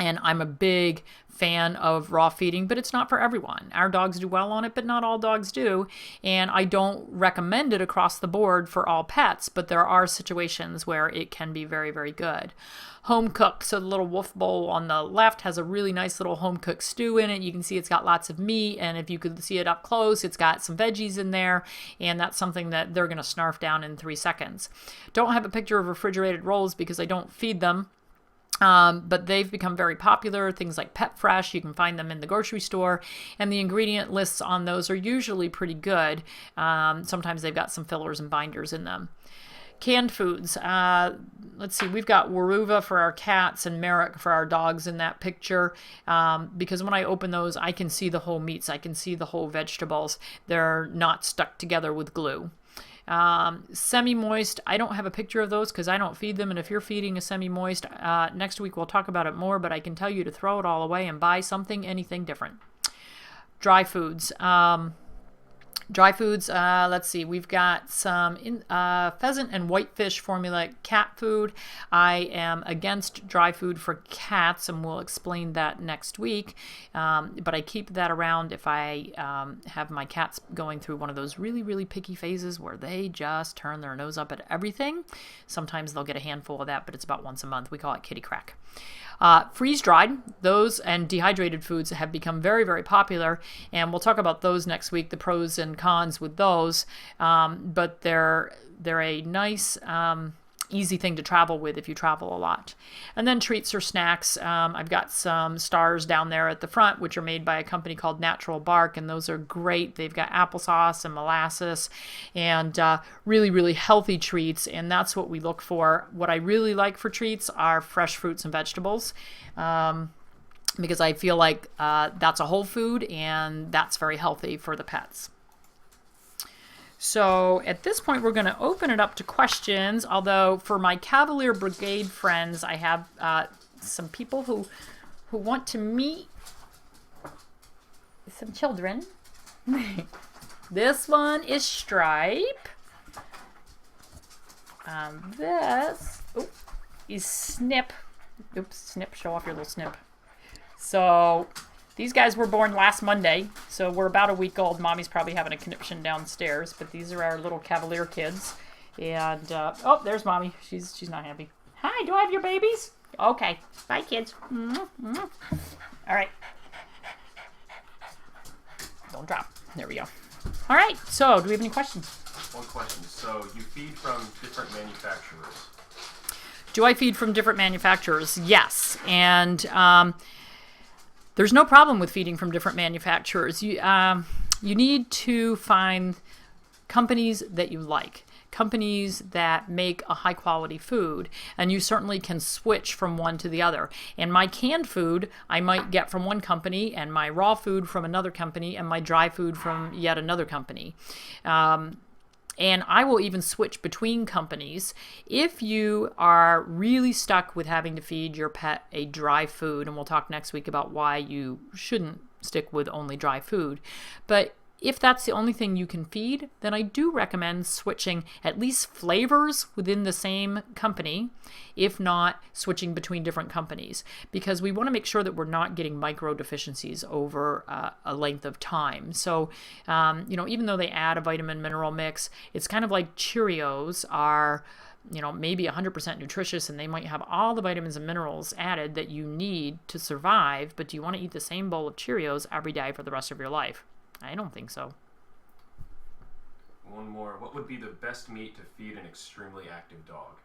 And I'm a big fan of raw feeding, but it's not for everyone. Our dogs do well on it, but not all dogs do. And I don't recommend it across the board for all pets, but there are situations where it can be very, very good. Home cooked, so the little wolf bowl on the left has a really nice little home cooked stew in it. You can see it's got lots of meat, and if you could see it up close, it's got some veggies in there, and that's something that they're going to snarf down in 3 seconds. Don't have a picture of refrigerated rolls because I don't feed them. But they've become very popular. Things like Pet Fresh, you can find them in the grocery store, and the ingredient lists on those are usually pretty good. Sometimes they've got some fillers and binders in them. Canned foods. Let's see, we've got Waruva for our cats and Merrick for our dogs in that picture, because when I open those, I can see the whole meats. I can see the whole vegetables. They're not stuck together with glue. Semi-moist, I don't have a picture of those because I don't feed them, and if you're feeding a semi-moist, next week we'll talk about it more, but I can tell you to throw it all away and buy anything different. Dry foods. Dry foods, let's see, we've got some pheasant and whitefish formula cat food. I am against dry food for cats, and we'll explain that next week. But I keep that around if I have my cats going through one of those really, really picky phases where they just turn their nose up at everything. Sometimes they'll get a handful of that, but it's about once a month. We call it kitty crack. Freeze-dried, those and dehydrated foods have become very, very popular, and we'll talk about those next week, the pros and cons with those, but they're a nice, easy thing to travel with if you travel a lot. And then treats or snacks, I've got some stars down there at the front, which are made by a company called Natural Bark, and those are great. They've got applesauce and molasses and really, really healthy treats, and that's what we look for. What I really like for treats are fresh fruits and vegetables, because I feel like that's a whole food and that's very healthy for the pets. So at this point, we're going to open it up to questions, although for my Cavalier Brigade friends, I have some people who want to meet some children. This one is Stripe. This is Snip. Oops, Snip, show off your little Snip. So these guys were born last Monday, so we're about a week old. Mommy's probably having a conniption downstairs, but these are our little Cavalier kids. And, oh, there's Mommy. She's not happy. Hi, do I have your babies? Okay. Bye, kids. Mm-hmm. All right. Don't drop. There we go. All right, so do we have any questions? One question. So you feed from different manufacturers. Do I feed from different manufacturers? Yes. And there's no problem with feeding from different manufacturers. You need to find companies that you like, companies that make a high quality food, and you certainly can switch from one to the other. And my canned food I might get from one company, and my raw food from another company, and my dry food from yet another company. And I will even switch between companies if you are really stuck with having to feed your pet a dry food. And we'll talk next week about why you shouldn't stick with only dry food. But if that's the only thing you can feed, then I do recommend switching at least flavors within the same company, if not switching between different companies, because we want to make sure that we're not getting micro deficiencies over a length of time. So, even though they add a vitamin mineral mix, it's kind of like Cheerios are, maybe 100% nutritious, and they might have all the vitamins and minerals added that you need to survive, but do you want to eat the same bowl of Cheerios every day for the rest of your life? I don't think so. One more. What would be the best meat to feed an extremely active dog?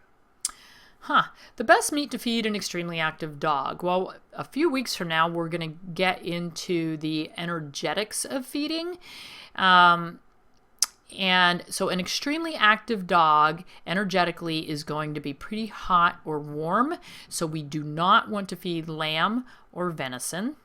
The best meat to feed an extremely active dog. Well, a few weeks from now, we're going to get into the energetics of feeding. And so an extremely active dog energetically is going to be pretty hot or warm. So we do not want to feed lamb or venison.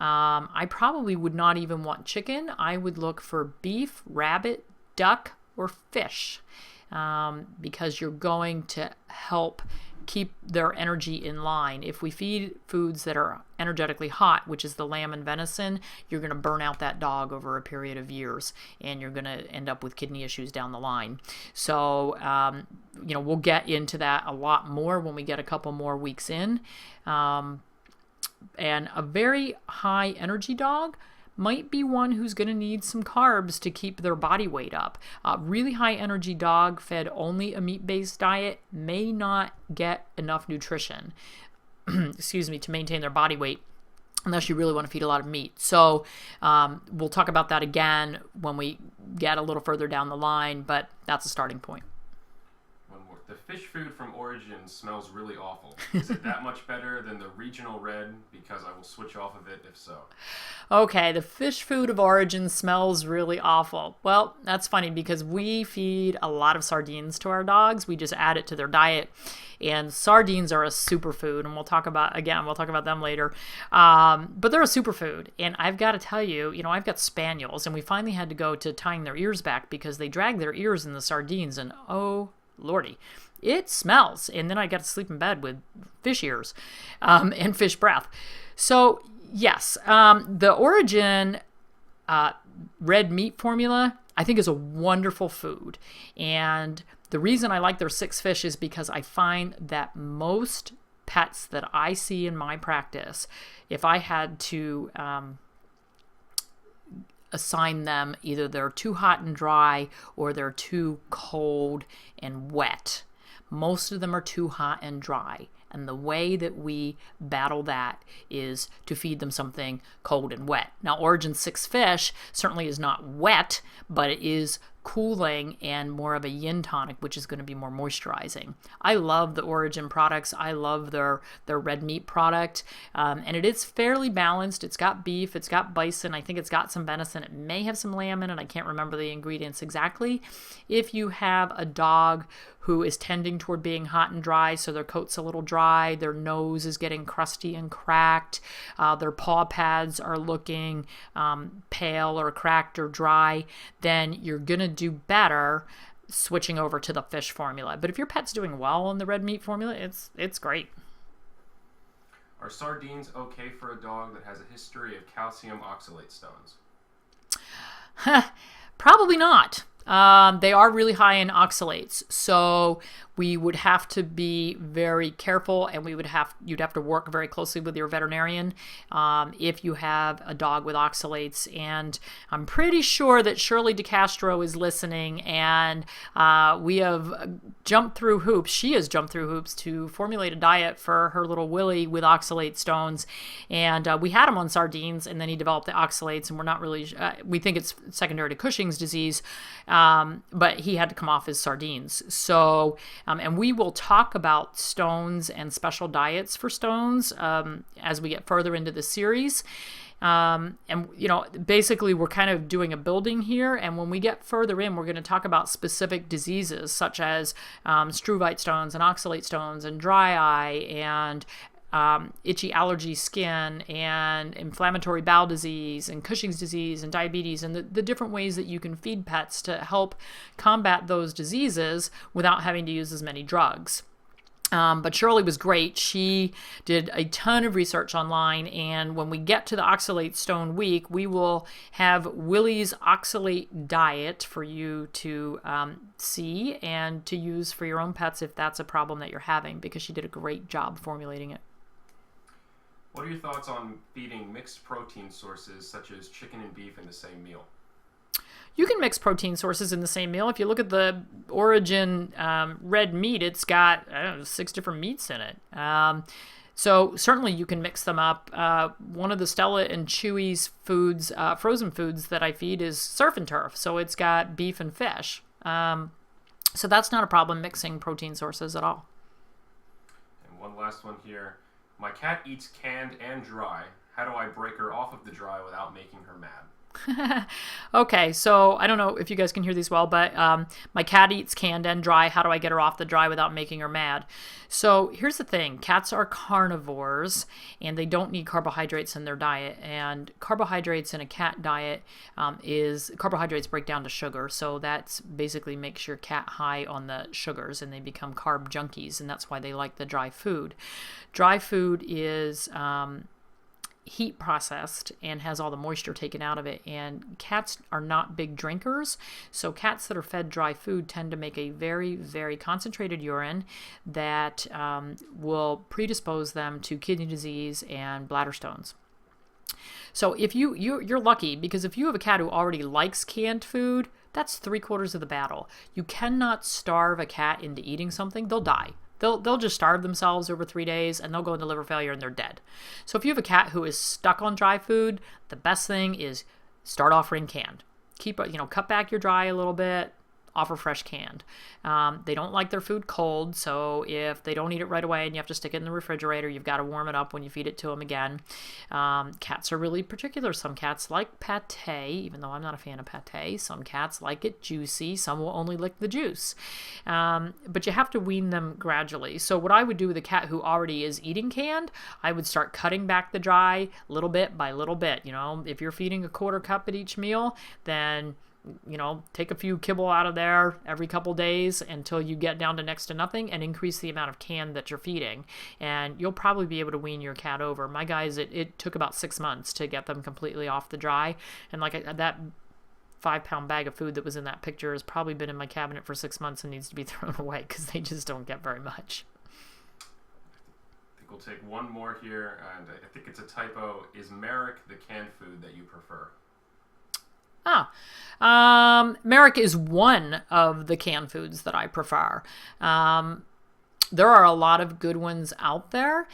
I probably would not even want chicken. I would look for beef, rabbit, duck, or fish, because you're going to help keep their energy in line. If we feed foods that are energetically hot, which is the lamb and venison, you're going to burn out that dog over a period of years, and you're going to end up with kidney issues down the line. So, we'll get into that a lot more when we get a couple more weeks in. And a very high energy dog might be one who's going to need some carbs to keep their body weight up. A really high energy dog fed only a meat-based diet may not get enough nutrition, to maintain their body weight, unless you really want to feed a lot of meat. So we'll talk about that again when we get a little further down the line, but that's a starting point. The fish food from Origin smells really awful. Is it that much better than the regional red? Because I will switch off of it if so. Okay, the fish food of Origin smells really awful. Well, that's funny because we feed a lot of sardines to our dogs. We just add it to their diet. And sardines are a superfood, and we'll talk about them later. But they're a superfood. And I've got to tell you, I've got spaniels, and we finally had to go to tying their ears back because they drag their ears in the sardines, and oh, Lordy, it smells. And then I got to sleep in bed with fish ears and fish breath. So yes, the Origin red meat formula, I think, is a wonderful food. And the reason I like their 6 fish is because I find that most pets that I see in my practice, if I had to assign them, either they're too hot and dry or they're too cold and wet. Most of them are too hot and dry. And the way that we battle that is to feed them something cold and wet. Now, Origin 6 fish certainly is not wet, but it is cooling and more of a yin tonic, which is going to be more moisturizing. I love the Origin products. I love their red meat product. And it is fairly balanced. It's got beef, it's got bison, I think it's got some venison. It may have some lamb in it. I can't remember the ingredients exactly. If you have a dog who is tending toward being hot and dry, so their coat's a little dry, their nose is getting crusty and cracked, their paw pads are looking pale or cracked or dry, then you're going to do better switching over to the fish formula. But if your pet's doing well on the red meat formula, it's great. Are sardines okay for a dog that has a history of calcium oxalate stones? Probably not. They are really high in oxalates, so we would have to be very careful, and you'd have to work very closely with your veterinarian if you have a dog with oxalates. And I'm pretty sure that Shirley DeCastro is listening, and we have jumped through hoops. She has jumped through hoops to formulate a diet for her little Willie with oxalate stones, and we had him on sardines, and then he developed the oxalates, and we're not really we think it's secondary to Cushing's disease, but he had to come off his sardines. So and we will talk about stones and special diets for stones as we get further into the series. And, basically we're kind of doing a building here. And when we get further in, we're going to talk about specific diseases such as struvite stones and oxalate stones and dry eye and itchy allergy skin and inflammatory bowel disease and Cushing's disease and diabetes, and the different ways that you can feed pets to help combat those diseases without having to use as many drugs. But Shirley was great. She did a ton of research online, and when we get to the Oxalate Stone Week, we will have Willie's Oxalate Diet for you to see and to use for your own pets if that's a problem that you're having, because she did a great job formulating it. What are your thoughts on feeding mixed protein sources such as chicken and beef in the same meal? You can mix protein sources in the same meal. If you look at the Origin red meat, it's got 6 different meats in it. So certainly you can mix them up. One of the Stella and Chewy's foods, frozen foods that I feed is surf and turf. So it's got beef and fish. So that's not a problem mixing protein sources at all. And one last one here. My cat eats canned and dry. How do I break her off of the dry without making her mad? Okay, so I don't know if you guys can hear these well, but my cat eats canned and dry. How do I get her off the dry without making her mad? So here's the thing. Cats are carnivores, and they don't need carbohydrates in their diet. And carbohydrates in a cat diet carbohydrates break down to sugar. So that's basically makes your cat high on the sugars, and they become carb junkies, and that's why they like the dry food. Dry food is heat processed and has all the moisture taken out of it, and cats are not big drinkers, so cats that are fed dry food tend to make a very, very concentrated urine that will predispose them to kidney disease and bladder stones. So if you're lucky, because if you have a cat who already likes canned food, that's 3/4 of the battle. You cannot starve a cat into eating something. They'll die. They'll just starve themselves over 3 days, and they'll go into liver failure and they're dead. So if you have a cat who is stuck on dry food, the best thing is start offering canned. Cut back your dry a little bit, offer fresh canned. They don't like their food cold, so if they don't eat it right away and you have to stick it in the refrigerator, you've got to warm it up when you feed it to them again. Cats are really particular. Some cats like pate, even though I'm not a fan of pate. Some cats like it juicy. Some will only lick the juice. But you have to wean them gradually. So what I would do with a cat who already is eating canned, I would start cutting back the dry little bit by little bit. If you're feeding a 1/4 cup at each meal, then take a few kibble out of there every couple days until you get down to next to nothing, and increase the amount of canned that you're feeding. And you'll probably be able to wean your cat over. My guys, it took about 6 months to get them completely off the dry. And that 5-pound bag of food that was in that picture has probably been in my cabinet for 6 months and needs to be thrown away because they just don't get very much. I think we'll take one more here, and I think it's a typo. Is Merrick the canned food that you prefer? Merrick is one of the canned foods that I prefer. There are a lot of good ones out there.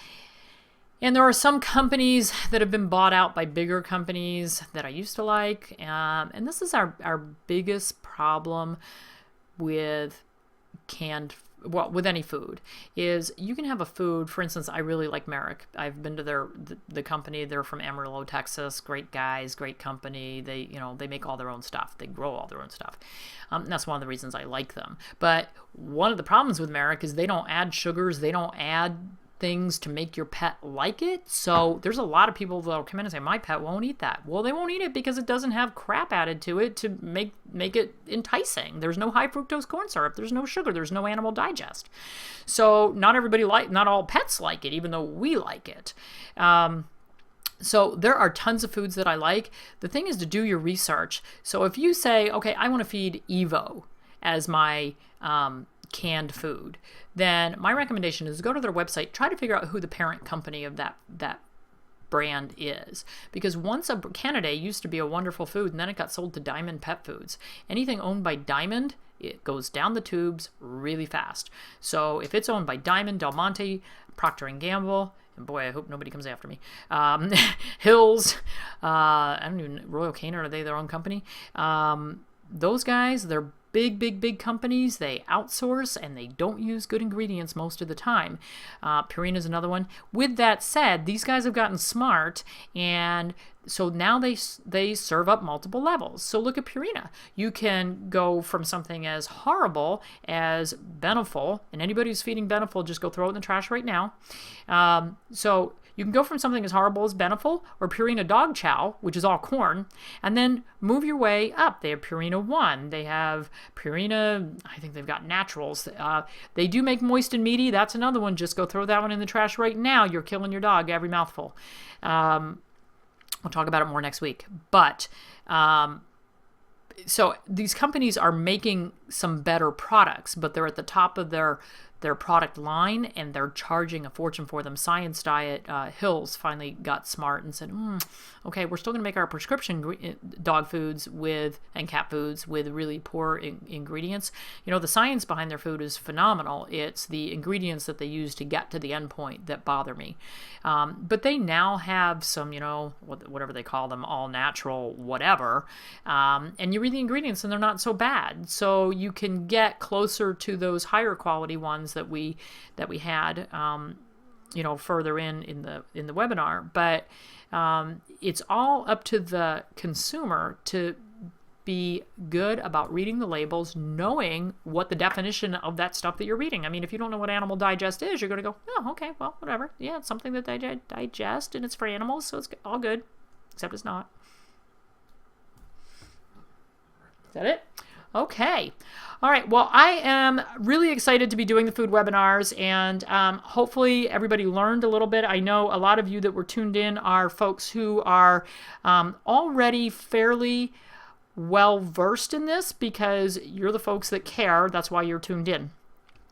And there are some companies that have been bought out by bigger companies that I used to like. And this is our biggest problem with with any food, is you can have a food. For instance, I really like Merrick. I've been to the company. They're from Amarillo, Texas. Great guys, great company. They make all their own stuff. They grow all their own stuff. That's one of the reasons I like them. But one of the problems with Merrick is they don't add sugars. They don't add things to make your pet like it. So there's a lot of people that'll come in and say, my pet won't eat that. Well, they won't eat it because it doesn't have crap added to it to make it enticing. There's no high fructose corn syrup. There's no sugar. There's no animal digest. So not all pets like it, even though we like it. So there are tons of foods that I like. The thing is to do your research. So if you say, okay, I want to feed Evo as my canned food, then my recommendation is go to their website, try to figure out who the parent company of that brand is. Because once Canada used to be a wonderful food, and then it got sold to Diamond Pet Foods. Anything owned by Diamond, it goes down the tubes really fast. So if it's owned by Diamond, Del Monte, Procter & Gamble, and boy, I hope nobody comes after me, Hills, I don't even, Royal Canin, are they their own company? Those guys, they're big companies. They outsource and they don't use good ingredients most of the time. Purina is another one. With that said, these guys have gotten smart, and so now they serve up multiple levels. So look at Purina. You can go from something as horrible as Beneful, and anybody who's feeding Beneful, just go throw it in the trash right now. So you can go from something as horrible as Beneful or Purina Dog Chow, which is all corn, and then move your way up. They have Purina One. They have Purina, I think they've got Naturals. They do make Moist and Meaty. That's another one. Just go throw that one in the trash right now. You're killing your dog every mouthful. We'll talk about it more next week. But so these companies are making some better products, but they're at the top of their product line, and they're charging a fortune for them. Science Diet, Hills finally got smart and said, okay, we're still going to make our prescription dog foods and cat foods with really poor ingredients. The science behind their food is phenomenal. It's the ingredients that they use to get to the end point that bother me. But they now have some, whatever they call them, all natural whatever. And you read the ingredients and they're not so bad. So you can get closer to those higher quality ones that we had further in the webinar. But it's all up to the consumer to be good about reading the labels, knowing what the definition of that stuff that you're reading. I mean, if you don't know what animal digest is, you're going to go, oh, okay, well, whatever. Yeah, it's something that they digest, and it's for animals, so it's all good, except it's not. Is that it? Okay. All right. Well, I am really excited to be doing the food webinars, and hopefully everybody learned a little bit. I know a lot of you that were tuned in are folks who are already fairly well versed in this because you're the folks that care. That's why you're tuned in.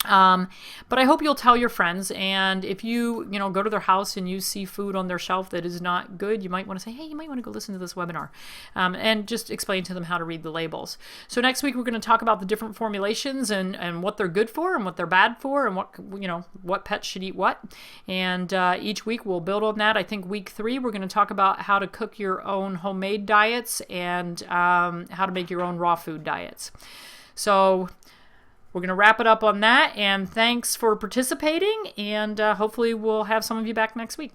But I hope you'll tell your friends, and if you go to their house and you see food on their shelf that is not good, you might want to say, hey, you might want to go listen to this webinar, and just explain to them how to read the labels. So next week we're going to talk about the different formulations and what they're good for and what they're bad for, and what pets should eat what. And each week we'll build on that. I think week 3 we're going to talk about how to cook your own homemade diets and how to make your own raw food diets. So we're going to wrap it up on that, and thanks for participating, and hopefully we'll have some of you back next week.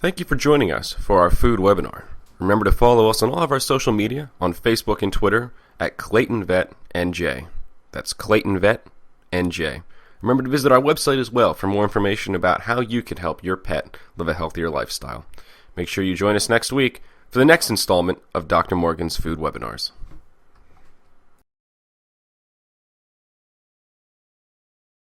Thank you for joining us for our food webinar. Remember to follow us on all of our social media on Facebook and Twitter at Clayton Vet NJ. That's Clayton Vet NJ. Remember to visit our website as well for more information about how you can help your pet live a healthier lifestyle. Make sure you join us next week for the next installment of Dr. Morgan's Food Webinars.